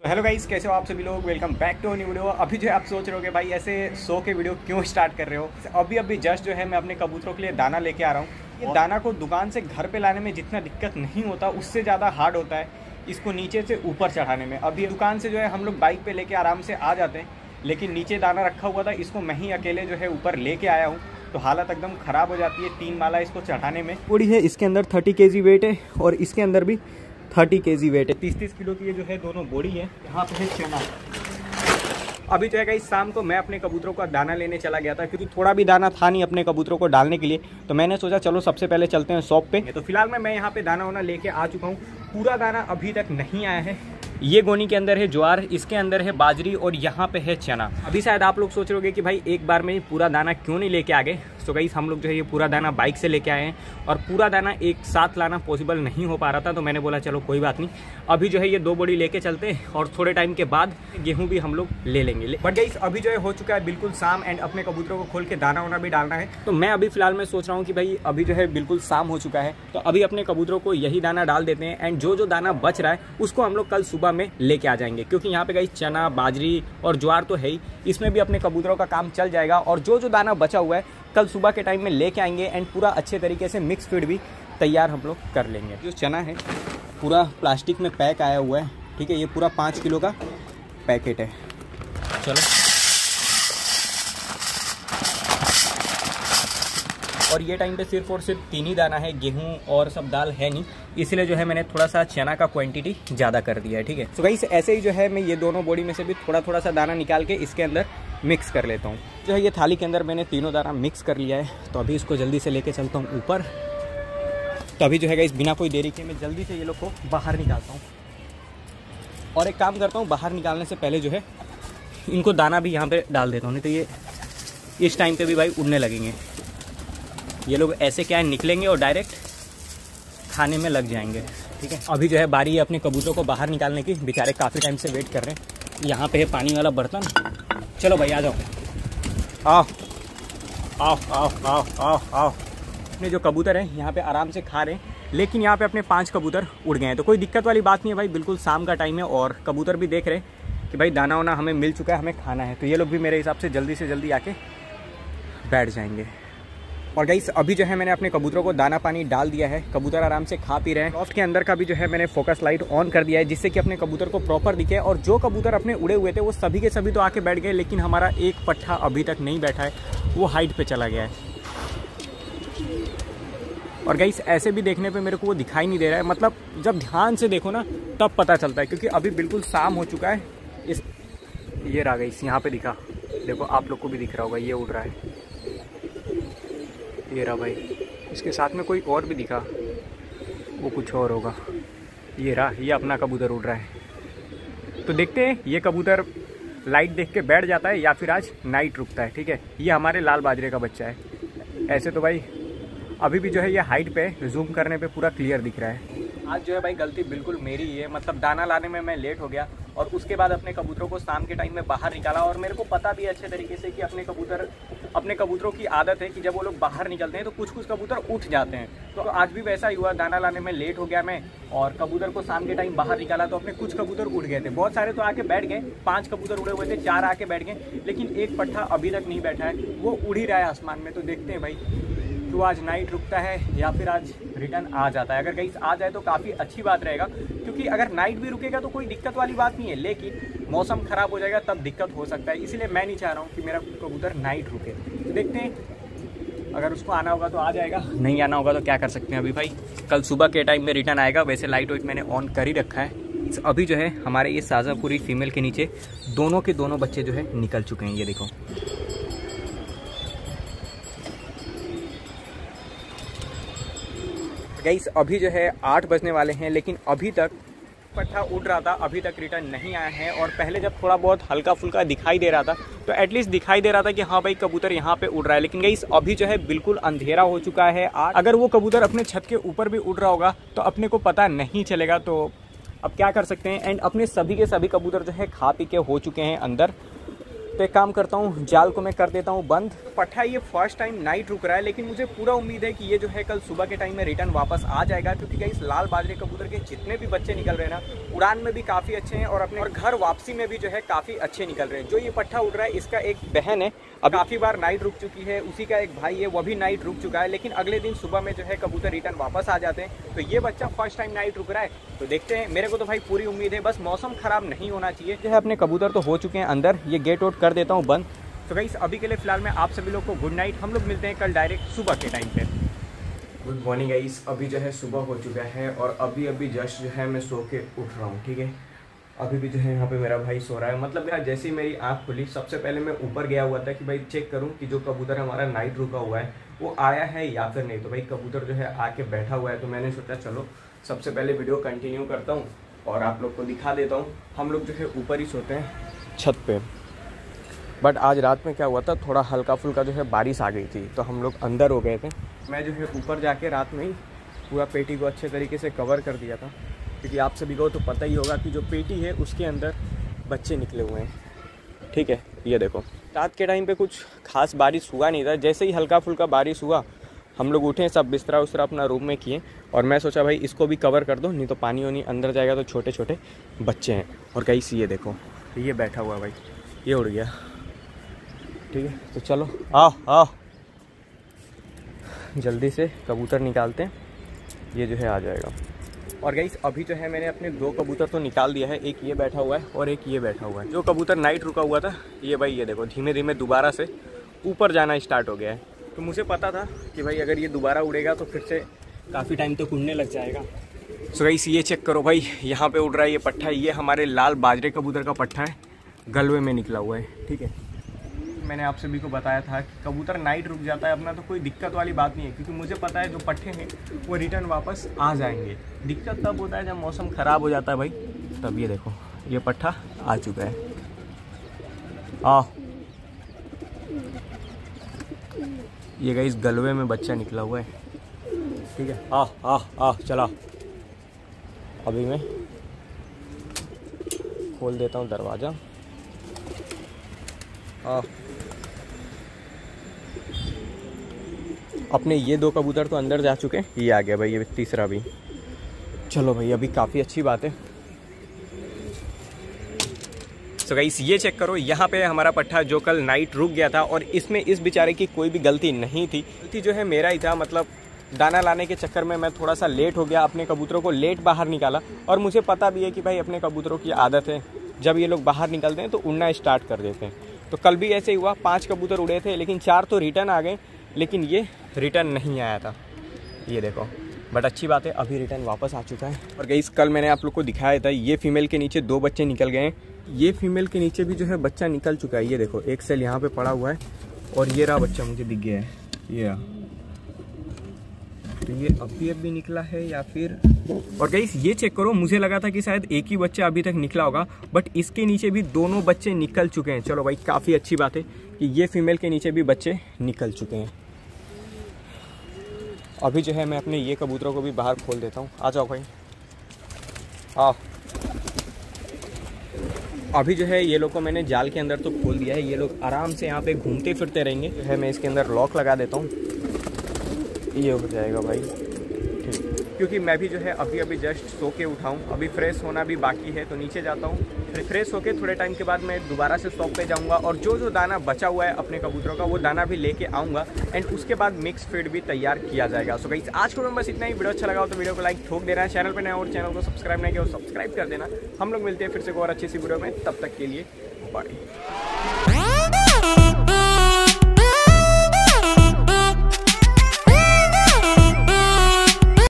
Hello guys, कैसे हो आप सभी लोग। Welcome back to new video. अभी जो है आप सोच रहे हो भाई ऐसे सो के वीडियो क्यों स्टार्ट कर रहे हो। अभी जस्ट जो है मैं अपने कबूतरों के लिए दाना लेके आ रहा हूँ। ये दाना को दुकान से घर पे लाने में जितना दिक्कत नहीं होता उससे ज़्यादा हार्ड होता है इसको नीचे से ऊपर चढ़ाने में। अभी दुकान से जो है हम लोग बाइक पे लेके आराम से आ जाते हैं, लेकिन नीचे दाना रखा हुआ था, इसको मैं ही अकेले जो है ऊपर लेके आया हूँ, तो हालत एकदम ख़राब हो जाती है 3 माला इसको चढ़ाने में। बॉडी है इसके अंदर 30 kg वेट है और इसके अंदर भी 30 kg वेट है। 30-30 किलो की ये जो है दोनों बॉडी है। यहाँ पे है चना। अभी जो है गाइस शाम को मैं अपने कबूतरों का दाना लेने चला गया था, क्योंकि थोड़ा भी दाना था नहीं अपने कबूतरों को डालने के लिए, तो मैंने सोचा चलो सबसे पहले चलते हैं शॉप पे। तो फिलहाल मैं यहाँ पे दाना वाना लेके आ चुका हूँ। पूरा दाना अभी तक नहीं आया है। ये गोनी के अंदर है ज्वार, इसके अंदर है बाजरी और यहाँ पे है चना। अभी शायद आप लोग सोच रहे होंगे कि भाई एक बार में पूरा दाना क्यों नहीं लेके आ गए। तो गाइस हम लोग जो है ये पूरा दाना बाइक से लेके आए हैं और पूरा दाना एक साथ लाना पॉसिबल नहीं हो पा रहा था, तो मैंने बोला चलो कोई बात नहीं, अभी जो है ये 2 बोरी लेके चलते हैं और थोड़े टाइम के बाद गेहूं भी हम लोग ले लेंगे। बट गाइस अभी जो है हो चुका है बिल्कुल शाम एंड अपने कबूतरों को खोल के दाना वाना भी डालना है। तो मैं अभी फिलहाल मैं सोच रहा हूँ कि भाई अभी जो है बिल्कुल शाम हो चुका है, तो अभी अपने कबूतरों को यही दाना डाल देते हैं एंड जो दाना बच रहा है उसको हम लोग कल सुबह में लेके आ जाएंगे, क्योंकि यहाँ पे गाइस चना बाजरी और ज्वार तो है ही, इसमें भी अपने कबूतरों का काम चल जाएगा। और जो दाना बचा हुआ है कल सुबह के टाइम में लेके आएंगे एंड पूरा अच्छे तरीके से मिक्स फीड भी तैयार हम लोग कर लेंगे। जो चना है पूरा प्लास्टिक में पैक आया हुआ है, ठीक है, ये पूरा 5 किलो का पैकेट है। चलो, और ये टाइम पे सिर्फ और सिर्फ 3 ही दाना है, गेहूं और सब दाल है नहीं, इसलिए जो है मैंने थोड़ा सा चना का क्वांटिटी ज़्यादा कर दिया है, ठीक है। तो गाइस ऐसे ही जो है मैं ये दोनों बॉडी में से भी थोड़ा सा दाना निकाल के इसके अंदर मिक्स कर लेता हूँ। जो है ये थाली के अंदर मैंने तीनों दाना मिक्स कर लिया है, तो अभी इसको जल्दी से लेके चलता हूँ ऊपर। तो अभी जो है गाइस बिना कोई देरी के मैं जल्दी से ये लोग को बाहर निकालता हूँ। और एक काम करता हूँ, बाहर निकालने से पहले जो है इनको दाना भी यहाँ पे डाल देता हूँ, नहीं तो ये इस टाइम पे भी भाई उड़ने लगेंगे। ये लोग ऐसे क्या है निकलेंगे और डायरेक्ट खाने में लग जाएंगे, ठीक है। अभी जो है बारी है अपने कबूतरों को बाहर निकालने की, बेचारे काफ़ी टाइम से वेट कर रहे हैं। यहाँ पे है पानी वाला बर्तन, चलो भाई आ जाओ, आओ आओ आओ आओ आओ आओ। अपने जो कबूतर हैं यहाँ पे आराम से खा रहे हैं, लेकिन यहाँ पे अपने 5 कबूतर उड़ गए हैं, तो कोई दिक्कत वाली बात नहीं है भाई। बिल्कुल शाम का टाइम है और कबूतर भी देख रहे हैं कि भाई दाना वाना हमें मिल चुका है, हमें खाना है, तो ये लोग भी मेरे हिसाब से जल्दी आके बैठ जाएंगे। और गाइस अभी जो है मैंने अपने कबूतरों को दाना पानी डाल दिया है, कबूतर आराम से खा पी रहे हैं। लॉफ्ट के अंदर का भी जो है मैंने फोकस लाइट ऑन कर दिया है, जिससे कि अपने कबूतर को प्रॉपर दिखे। और जो कबूतर अपने उड़े हुए थे वो सभी के सभी तो आके बैठ गए, लेकिन हमारा एक पट्ठा अभी तक नहीं बैठा है, वो हाइट पे चला गया है। और गाइस ऐसे भी देखने पे मेरे को वो दिखाई नहीं दे रहा है, मतलब जब ध्यान से देखो ना तब पता चलता है, क्योंकि अभी बिल्कुल शाम हो चुका है। ये रहा गाइस, यहाँ पे दिखा, देखो आप लोग को भी दिख रहा होगा, ये उड़ रहा है, ये रहा भाई। इसके साथ में कोई और भी दिखा, वो कुछ और होगा। ये रहा, ये अपना कबूतर उड़ रहा है। तो देखते हैं ये कबूतर लाइट देख के बैठ जाता है या फिर आज नाइट रुकता है, ठीक है। ये हमारे लाल बाजरे का बच्चा है। ऐसे तो भाई अभी भी जो है ये हाइट पे जूम करने पे पूरा क्लियर दिख रहा है। आज जो है भाई गलती बिल्कुल मेरी ही है, मतलब दाना लाने में मैं लेट हो गया और उसके बाद अपने कबूतरों को शाम के टाइम में बाहर निकाला। और मेरे को पता भी है अच्छे तरीके से कि अपने कबूतरों की आदत है कि जब वो लोग बाहर निकलते हैं तो कुछ कबूतर उठ जाते हैं। तो आज भी वैसा ही हुआ, दाना लाने में लेट हो गया मैं और कबूतर को शाम के टाइम बाहर निकाला, तो अपने कुछ कबूतर उड़ गए थे। बहुत सारे तो आके बैठ गए, 5 कबूतर उड़े हुए थे, 4 आके बैठ गए, लेकिन एक पट्ठा अभी तक नहीं बैठा है, वो उड़ ही रहा है आसमान में। तो देखते हैं भाई तो आज नाइट रुकता है या फिर आज रिटर्न आ जाता है। अगर कहीं आ जाए तो काफ़ी अच्छी बात रहेगा, क्योंकि अगर नाइट भी रुकेगा तो कोई दिक्कत वाली बात नहीं है, लेकिन मौसम ख़राब हो जाएगा तब दिक्कत हो सकता है। इसलिए मैं नहीं चाह रहा हूँ कि मेरा कबूतर नाइट रुके। तो देखते हैं, अगर उसको आना होगा तो आ जाएगा, नहीं आना होगा तो क्या कर सकते हैं। अभी भाई कल सुबह के टाइम में रिटर्न आएगा। वैसे लाइट वाइट मैंने ऑन कर ही रखा है। अभी जो है हमारे ये शाजापुरी फीमेल के नीचे दोनों के दोनों बच्चे जो है निकल चुके हैं, ये देखो। गाइस अभी जो है 8 बजने वाले हैं, लेकिन अभी तक पट्ठा उड़ रहा था, अभी तक रिटर्न नहीं आया है। और पहले जब थोड़ा बहुत हल्का फुल्का दिखाई दे रहा था तो एटलीस्ट दिखाई दे रहा था कि हाँ भाई कबूतर यहाँ पे उड़ रहा है, लेकिन गाइस अभी जो है बिल्कुल अंधेरा हो चुका है। अगर वो कबूतर अपने छत के ऊपर भी उड़ रहा होगा तो अपने को पता नहीं चलेगा, तो अब क्या कर सकते हैं। एंड अपने सभी के सभी कबूतर जो है खा पी के हो चुके हैं अंदर, तो एक काम करता हूँ, जाल को मैं कर देता हूँ बंद। पट्ठा ये फर्स्ट टाइम नाइट रुक रहा है, लेकिन मुझे पूरा उम्मीद है कि ये जो है कल सुबह के टाइम में रिटर्न वापस आ जाएगा, क्योंकि गाइस लाल बाजरे कबूतर के जितने भी बच्चे निकल रहे हैं ना, उड़ान में भी काफ़ी अच्छे हैं और अपने और घर वापसी में भी जो है काफ़ी अच्छे निकल रहे हैं। जो ये पट्ठा उड़ रहा है इसका एक बहन है, अब काफ़ी बार नाइट रुक चुकी है, उसी का एक भाई है वो भी नाइट रुक चुका है, लेकिन अगले दिन सुबह में जो है कबूतर रिटर्न वापस आ जाते हैं। तो ये बच्चा फर्स्ट टाइम नाइट रुक रहा है, तो देखते हैं। मेरे को तो भाई पूरी उम्मीद है, बस मौसम खराब नहीं होना चाहिए। जो है अपने कबूतर तो हो चुके हैं अंदर, ये गेट आउट कर देता हूँ बंद। तो गाइस अभी के लिए फिलहाल मैं आप सभी लोग को गुड नाइट। हम लोग मिलते हैं कल डायरेक्ट सुबह के टाइम पे। गुड मॉर्निंग गाइस, अभी जो है सुबह हो चुका है और अभी जस्ट जो है मैं सो के उठ रहा हूँ, ठीक है। अभी भी जो है यहाँ पे मेरा भाई सो रहा है, मतलब यार जैसे ही मेरी आँख खुली सबसे पहले मैं ऊपर गया हुआ था कि भाई चेक करूँ कि जो कबूतर हमारा नाइट रुका हुआ है वो आया है या फिर नहीं। तो भाई कबूतर जो है आके बैठा हुआ है, तो मैंने सोचा चलो सबसे पहले वीडियो कंटिन्यू करता हूँ और आप लोग को दिखा देता हूँ। हम लोग जो है ऊपर ही सोते हैं छत पे, बट आज रात में क्या हुआ था, थोड़ा हल्का फुल्का जो है बारिश आ गई थी, तो हम लोग अंदर हो गए थे। मैं जो है ऊपर जाके रात में ही पूरा पेटी को अच्छे तरीके से कवर कर दिया था, क्योंकि आप सभी को तो पता ही होगा कि जो पेटी है उसके अंदर बच्चे निकले हुए हैं, ठीक है। ये देखो, रात के टाइम पे कुछ खास बारिश हुआ नहीं था, जैसे ही हल्का फुल्का बारिश हुआ हम लोग उठे, सब बिस्तरा उस्तरा अपना रूम में किए और मैं सोचा भाई इसको भी कवर कर दो, नहीं तो पानी वानी अंदर जाएगा तो छोटे छोटे बच्चे हैं। और कहीं से ये देखो, ये बैठा हुआ भाई, ये उड़ गया, ठीक है। तो चलो आओ आओ जल्दी से कबूतर निकालते हैं, ये जो है आ जाएगा। और गाइस अभी जो है मैंने अपने 2 कबूतर तो निकाल दिया है, एक ये बैठा हुआ है और एक ये बैठा हुआ है। जो कबूतर नाइट रुका हुआ था ये भाई, ये देखो धीमे धीमे दोबारा से ऊपर जाना स्टार्ट हो गया है। तो मुझे पता था कि भाई अगर ये दोबारा उड़ेगा तो फिर से काफ़ी टाइम तक उड़ने लग जाएगा। सो गाइस ये चेक करो भाई, यहाँ पे उड़ रहा है ये पट्ठा, ये हमारे लाल बाजरे कबूतर का पट्ठा है, गलवे में निकला हुआ है, ठीक है। मैंने आप सभी को बताया था कि कबूतर नाइट रुक जाता है अपना तो कोई दिक्कत वाली बात नहीं है, क्योंकि मुझे पता है जो पट्ठे हैं वो रिटर्न वापस आ जाएंगे। दिक्कत तब होता है जब मौसम ख़राब हो जाता है भाई, तब। ये देखो ये पट्ठा आ चुका है, आओ। ये गाइस गलवे में बच्चा निकला हुआ है, ठीक है। आ चला, अभी मैं खोल देता हूँ दरवाज़ा। अपने ये 2 कबूतर तो अंदर जा चुके हैं, ये आ गया भाई, ये तीसरा भी। चलो भाई अभी काफ़ी अच्छी बात है। सो गाइस ये चेक करो, यहाँ पे हमारा पट्ठा जो कल नाइट रुक गया था और इसमें इस बेचारे की कोई भी गलती नहीं थी। गलती जो है मेरा ही था, मतलब दाना लाने के चक्कर में मैं थोड़ा सा लेट हो गया, अपने कबूतरों को लेट बाहर निकाला। और मुझे पता भी है कि भाई अपने कबूतरों की आदत है, जब ये लोग बाहर निकलते हैं तो उड़ना स्टार्ट कर देते हैं। तो कल भी ऐसे ही हुआ, 5 कबूतर उड़े थे, लेकिन 4 तो रिटर्न आ गए, लेकिन ये रिटर्न नहीं आया था, ये देखो। बट अच्छी बात है अभी रिटर्न वापस आ चुका है। और गाइस कल मैंने आप लोग को दिखाया था, ये फीमेल के नीचे 2 बच्चे निकल गए हैं, ये फीमेल के नीचे भी जो है बच्चा निकल चुका है। ये देखो एक सेल यहाँ पे पड़ा हुआ है और ये रहा बच्चा मुझे दिख गया है, ये। तो ये अभी निकला है या फिर। और गाइस ये चेक करो, मुझे लगा था कि शायद एक ही बच्चा अभी तक निकला होगा, बट इसके नीचे भी दोनों बच्चे निकल चुके हैं। चलो भाई काफ़ी अच्छी बात है कि ये फीमेल के नीचे भी बच्चे निकल चुके हैं। अभी जो है मैं अपने ये कबूतरों को भी बाहर खोल देता हूँ, आ जाओ भाई आओ। अभी जो है ये लोग को मैंने जाल के अंदर तो खोल दिया है, ये लोग आराम से यहाँ पे घूमते फिरते रहेंगे। जो है मैं इसके अंदर लॉक लगा देता हूँ, ये हो जाएगा भाई, ठीक। क्योंकि मैं भी जो है अभी जस्ट सो के उठाऊँ, अभी फ्रेश होना भी बाकी है, तो नीचे जाता हूँ, फिर फ्रेश होके थोड़े टाइम के बाद मैं दोबारा से शॉप पे जाऊँगा और जो दाना बचा हुआ है अपने कबूतरों का वो दाना भी लेके आऊँगा एंड उसके बाद मिक्स फीड भी तैयार किया जाएगा। सो गाइस आज को बस इतना ही। वीडियो अच्छा लगा हो तो वीडियो को लाइक ठोक देना, चैनल पर नया और चैनल को सब्सक्राइब नहीं किया और सब्सक्राइब कर देना। हम लोग मिलते हैं फिर से और अच्छी सी वीडियो में, तब तक के लिए बाय।